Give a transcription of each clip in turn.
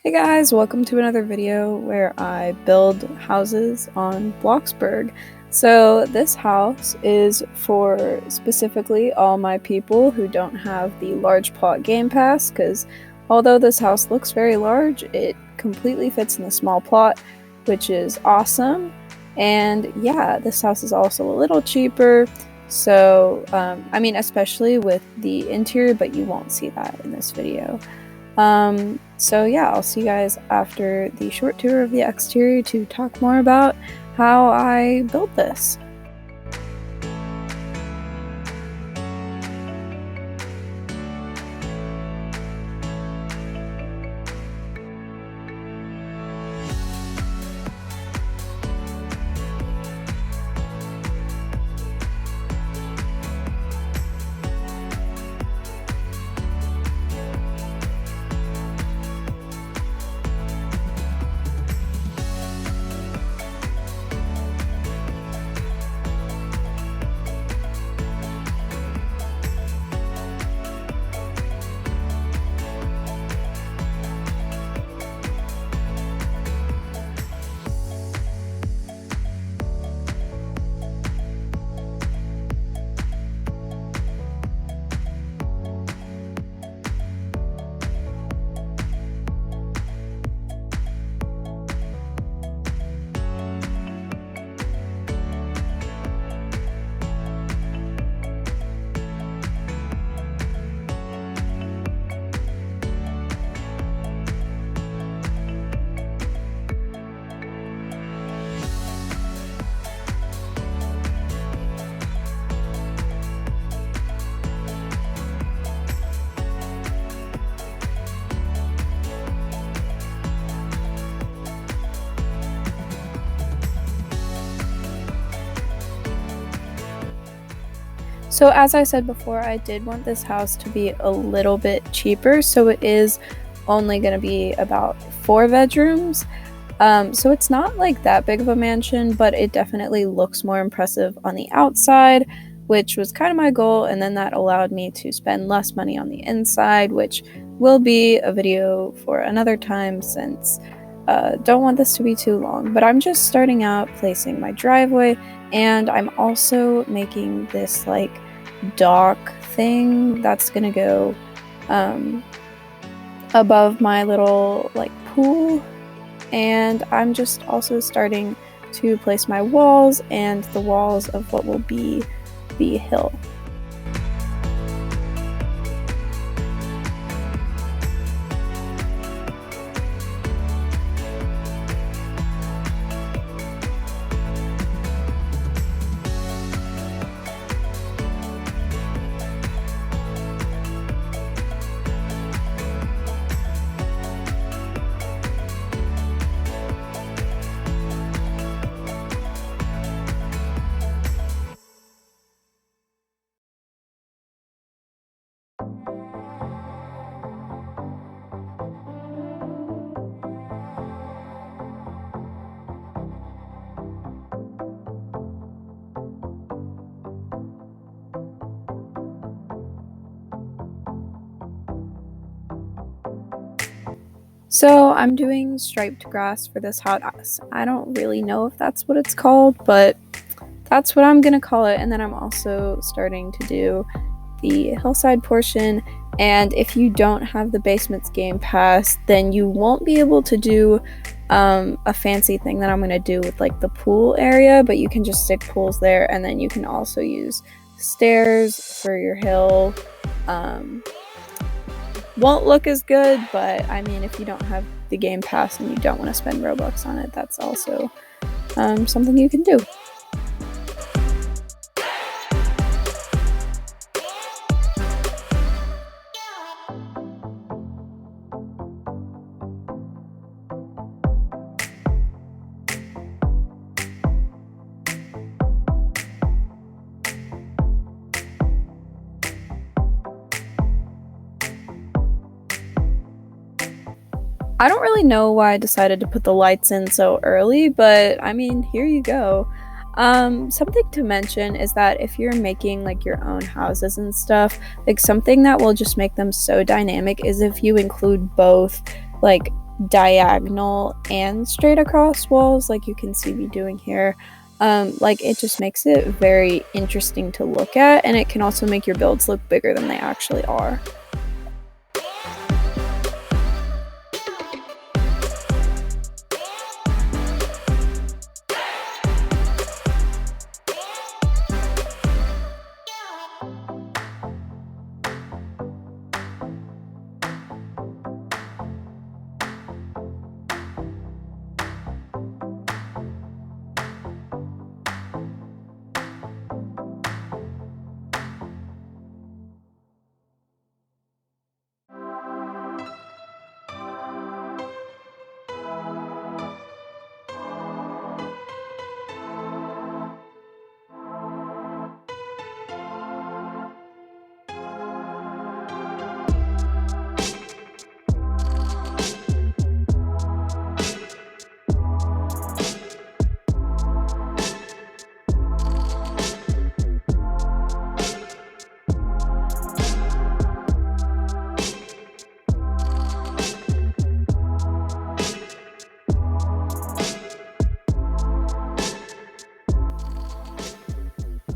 Hey guys, welcome to another video where I build houses on Bloxburg. So this house is for specifically all my people who don't have the large plot game pass, because although this house looks very large, it completely fits in the small plot, which is awesome. And yeah, this house is also a little cheaper, so especially with the interior, but you won't see that in this video. So yeah, I'll see you guys after the short tour of the exterior to talk more about how I built this. So as I said before, I did want this house to be a little bit cheaper, so it is only going to be about 4 bedrooms. So it's not like that big of a mansion, but it definitely looks more impressive on the outside, which was kind of my goal, and then that allowed me to spend less money on the inside, which will be a video for another time since don't want this to be too long. But I'm just starting out placing my driveway, and I'm also making this like dock thing that's gonna go above my little like pool, and I'm just also starting to place my walls and the walls of what will be the hill. So I'm doing striped grass for this house. I don't really know if that's what it's called, but that's what I'm gonna call it. And then I'm also starting to do the hillside portion. And if you don't have the basement's game pass, then you won't be able to do a fancy thing that I'm gonna do with like the pool area, but you can just stick pools there, and then you can also use stairs for your hill. Won't look as good, but I mean, if you don't have the game pass and you don't want to spend Robux on it, that's also something you can do. I don't really know why I decided to put the lights in so early, but I mean, here you go. Something to mention is that if you're making like your own houses and stuff, like something that will just make them so dynamic is if you include both like diagonal and straight across walls like you can see me doing here. Like it just makes it very interesting to look at, and it can also make your builds look bigger than they actually are.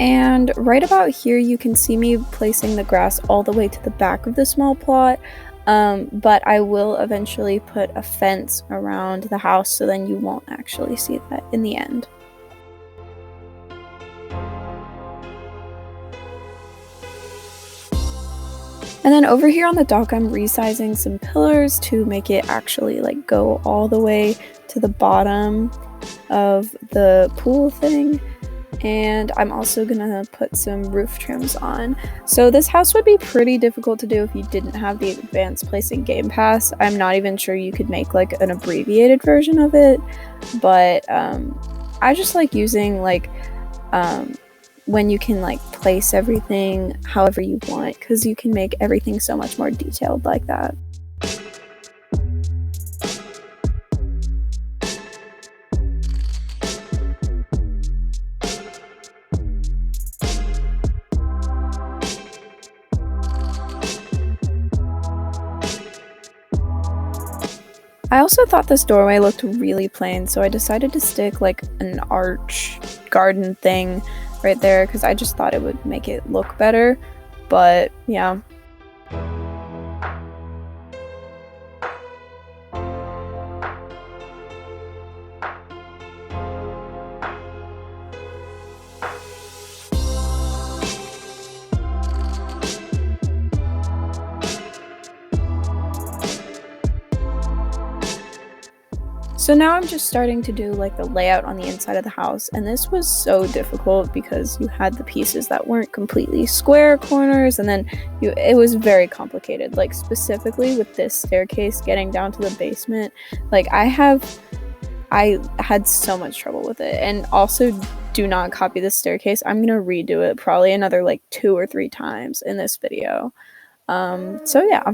And right about here you can see me placing the grass all the way to the back of the small plot, but I will eventually put a fence around the house so then you won't actually see that in the end. And then over here on the dock I'm resizing some pillars to make it actually like go all the way to the bottom of the pool thing. And I'm also gonna put some roof trims on. So this house would be pretty difficult to do if you didn't have the advanced placing game pass. I'm not even sure you could make like an abbreviated version of it, but I just like using like when you can like place everything however you want, because you can make everything so much more detailed like that. I also thought this doorway looked really plain, so I decided to stick like an arch garden thing right there because I just thought it would make it look better, but yeah. So now I'm just starting to do like the layout on the inside of the house, and this was so difficult because you had the pieces that weren't completely square corners, and then it was very complicated, like specifically with this staircase getting down to the basement. Like I had so much trouble with it. And also, do not copy the staircase. I'm gonna redo it probably another like 2 or 3 times in this video. So yeah.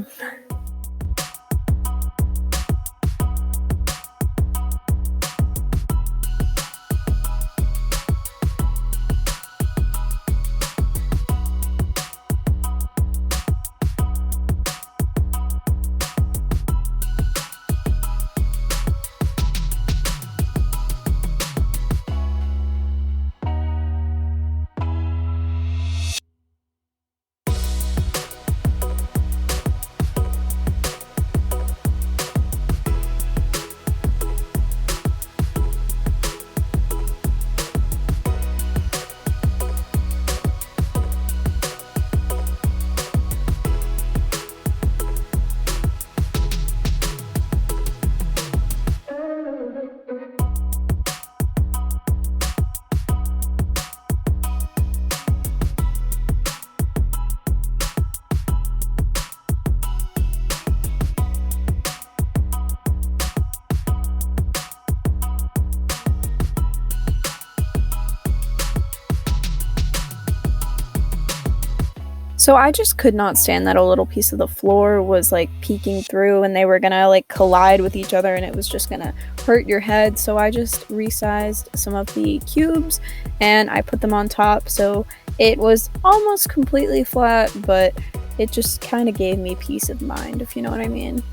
So I just could not stand that a little piece of the floor was like peeking through and they were gonna like collide with each other and it was just gonna hurt your head. So I just resized some of the cubes and I put them on top. So it was almost completely flat, but it just kind of gave me peace of mind, if you know what I mean.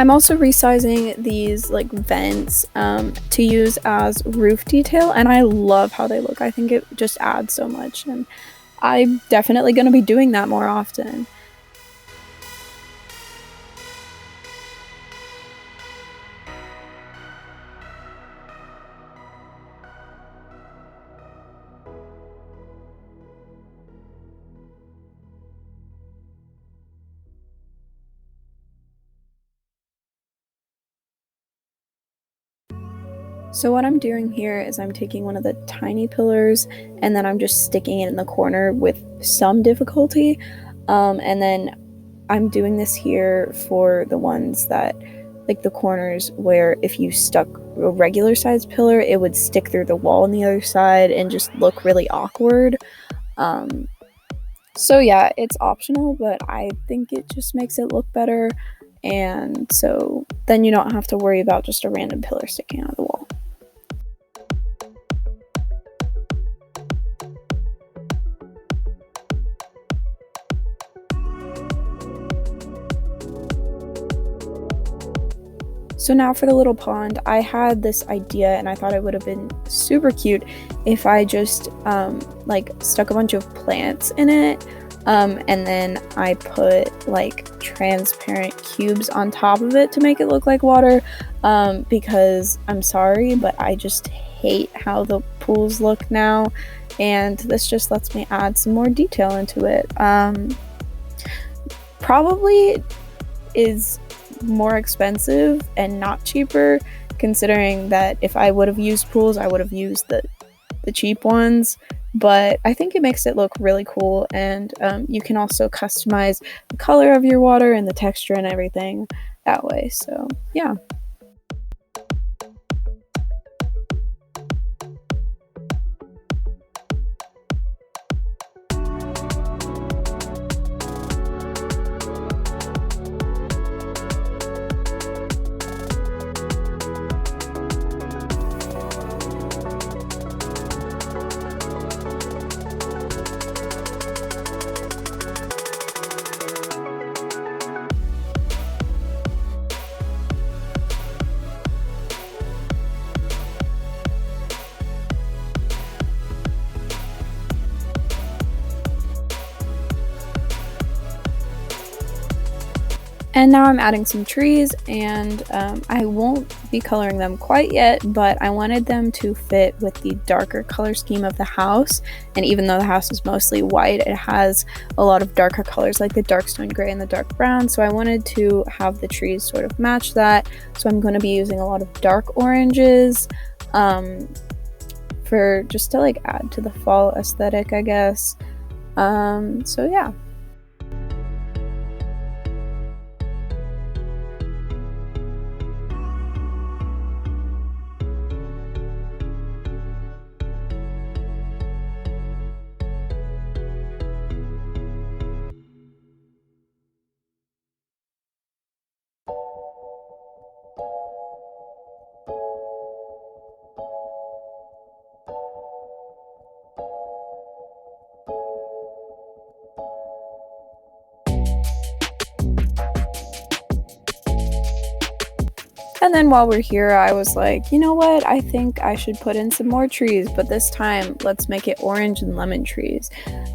I'm also resizing these like vents to use as roof detail, and I love how they look. I think it just adds so much, and I'm definitely going to be doing that more often. So what I'm doing here is I'm taking one of the tiny pillars and then I'm just sticking it in the corner with some difficulty. And then I'm doing this here for the ones that, like the corners where if you stuck a regular sized pillar, it would stick through the wall on the other side and just look really awkward. So yeah, it's optional, but I think it just makes it look better. And so then you don't have to worry about just a random pillar sticking out of the wall. So now for the little pond, I had this idea and I thought it would have been super cute if I just like stuck a bunch of plants in it, and then I put like transparent cubes on top of it to make it look like water, because I'm sorry, but I just hate how the pools look now, and this just lets me add some more detail into it. Probably is more expensive and not cheaper, considering that if I would have used pools, I would have used the cheap ones, but I think it makes it look really cool, and you can also customize the color of your water and the texture and everything that way. So yeah. And now I'm adding some trees, and I won't be coloring them quite yet, but I wanted them to fit with the darker color scheme of the house. And even though the house is mostly white, it has a lot of darker colors like the dark stone gray and the dark brown. So I wanted to have the trees sort of match that. So I'm going to be using a lot of dark oranges for just to like add to the fall aesthetic, I guess. So yeah. And then while we're here, I was like, you know what? I think I should put in some more trees, but this time let's make it orange and lemon trees.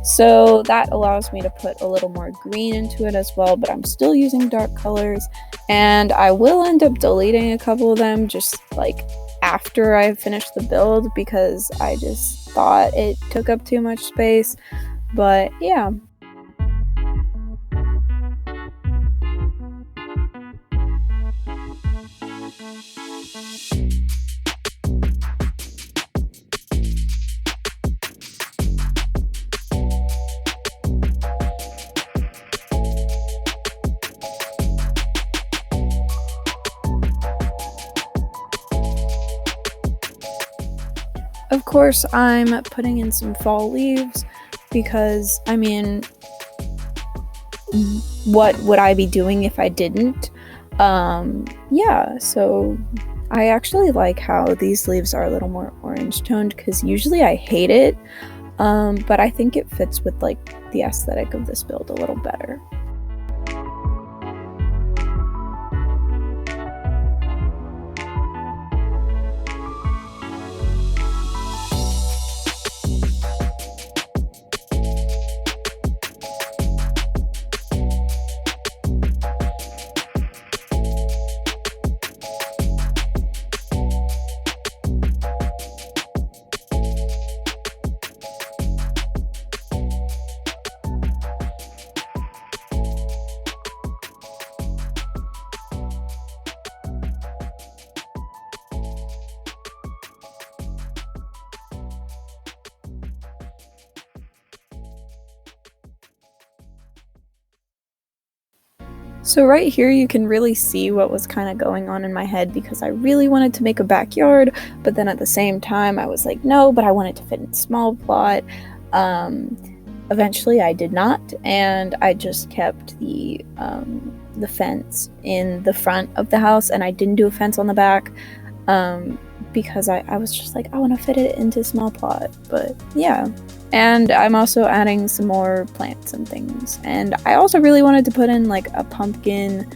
So that allows me to put a little more green into it as well, but I'm still using dark colors. And I will end up deleting a couple of them just like after I finish the build because I just thought it took up too much space. But yeah. Of course, I'm putting in some fall leaves because, I mean, what would I be doing if I didn't? Yeah, so I actually like how these leaves are a little more orange toned because usually I hate it, but I think it fits with like the aesthetic of this build a little better. So right here you can really see what was kind of going on in my head, because I really wanted to make a backyard, but then at the same time I was like, no, but I want it to fit in a small plot. Eventually I did not, and I just kept the fence in the front of the house, and I didn't do a fence on the back, because I was just like, I want to fit it into a small plot. But yeah. And I'm also adding some more plants and things. And I also really wanted to put in like a pumpkin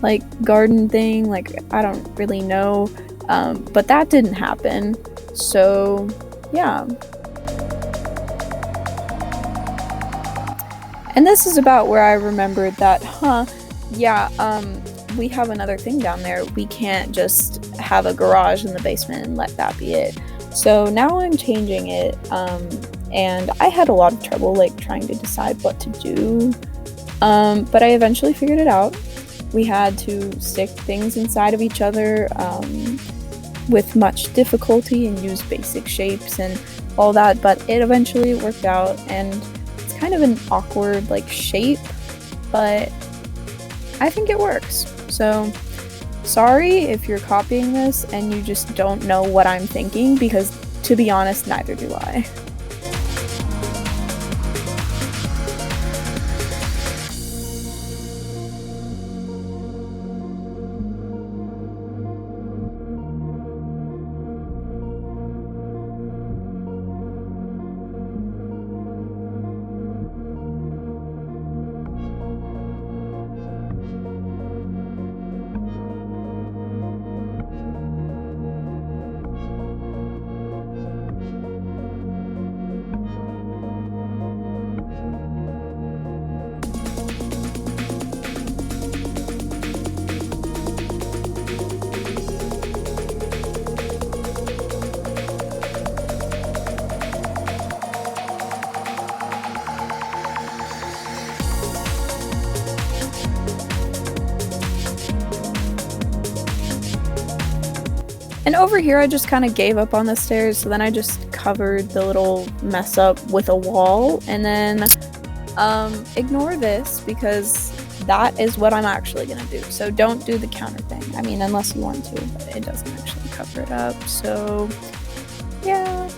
like garden thing. Like, I don't really know. But that didn't happen. So yeah. And this is about where I remembered that, we have another thing down there. We can't just have a garage in the basement and let that be it. So now I'm changing it. And I had a lot of trouble like trying to decide what to do, but I eventually figured it out. We had to stick things inside of each other with much difficulty and use basic shapes and all that, but it eventually worked out, and it's kind of an awkward like shape, but I think it works. So sorry if you're copying this and you just don't know what I'm thinking, because to be honest, neither do I. And over here I just kind of gave up on the stairs, so then I just covered the little mess up with a wall, and then ignore this because that is what I'm actually gonna do. So don't do the counter thing. I mean, unless you want to, but it doesn't actually cover it up. So yeah.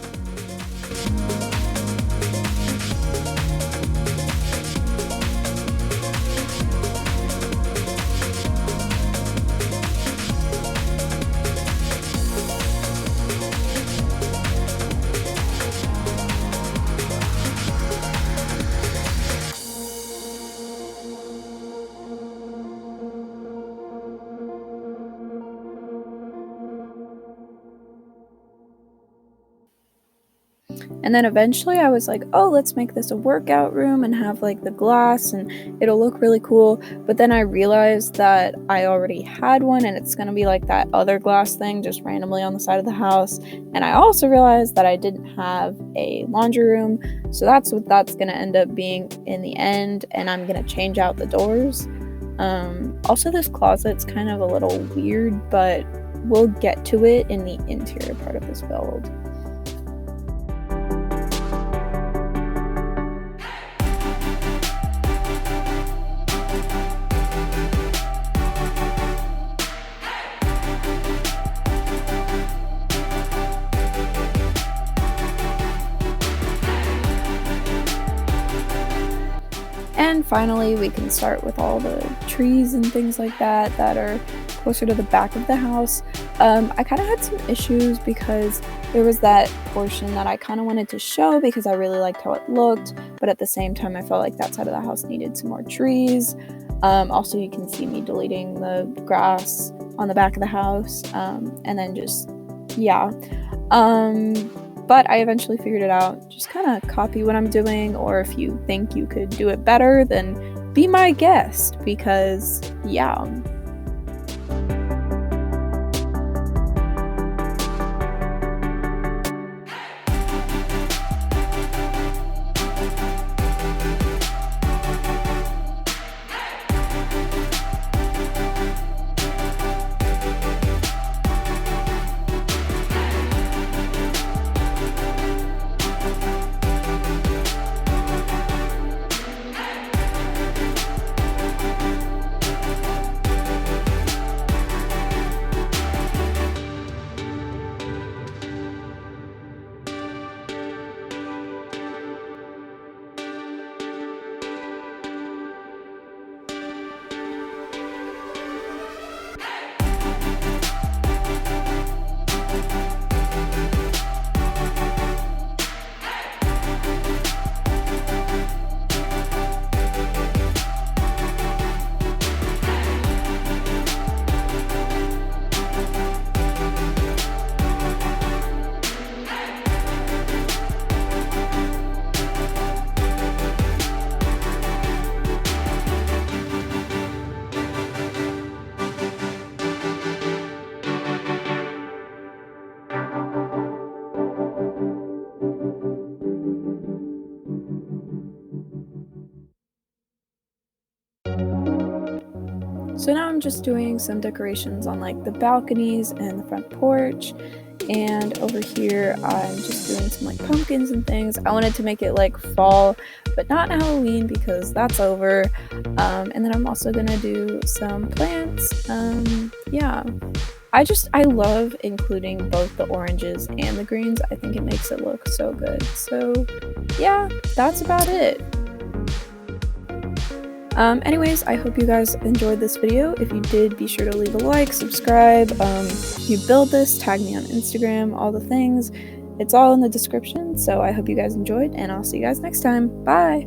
And then eventually I was like, oh, let's make this a workout room and have like the glass and it'll look really cool. But then I realized that I already had one, and it's going to be like that other glass thing just randomly on the side of the house. And I also realized that I didn't have a laundry room. So that's what that's going to end up being in the end. And I'm going to change out the doors. Also, this closet's kind of a little weird, but we'll get to it in the interior part of this build. And finally, we can start with all the trees and things like that that are closer to the back of the house. I kind of had some issues because there was that portion that I kind of wanted to show because I really liked how it looked, but at the same time, I felt like that side of the house needed some more trees. Also, you can see me deleting the grass on the back of the house, and then just, yeah. But I eventually figured it out. Just kind of copy what I'm doing, or if you think you could do it better, then be my guest, because, yeah. So now I'm just doing some decorations on like the balconies and the front porch. And over here I'm just doing some like pumpkins and things. I wanted to make it like fall, but not Halloween because that's over. And then I'm also gonna do some plants. Yeah, I love including both the oranges and the greens. I think it makes it look so good. So yeah, that's about it. Anyways, I hope you guys enjoyed this video. If you did, be sure to leave a like, subscribe. If you build this, tag me on Instagram, all the things. It's all in the description. So I hope you guys enjoyed, and I'll see you guys next time. Bye!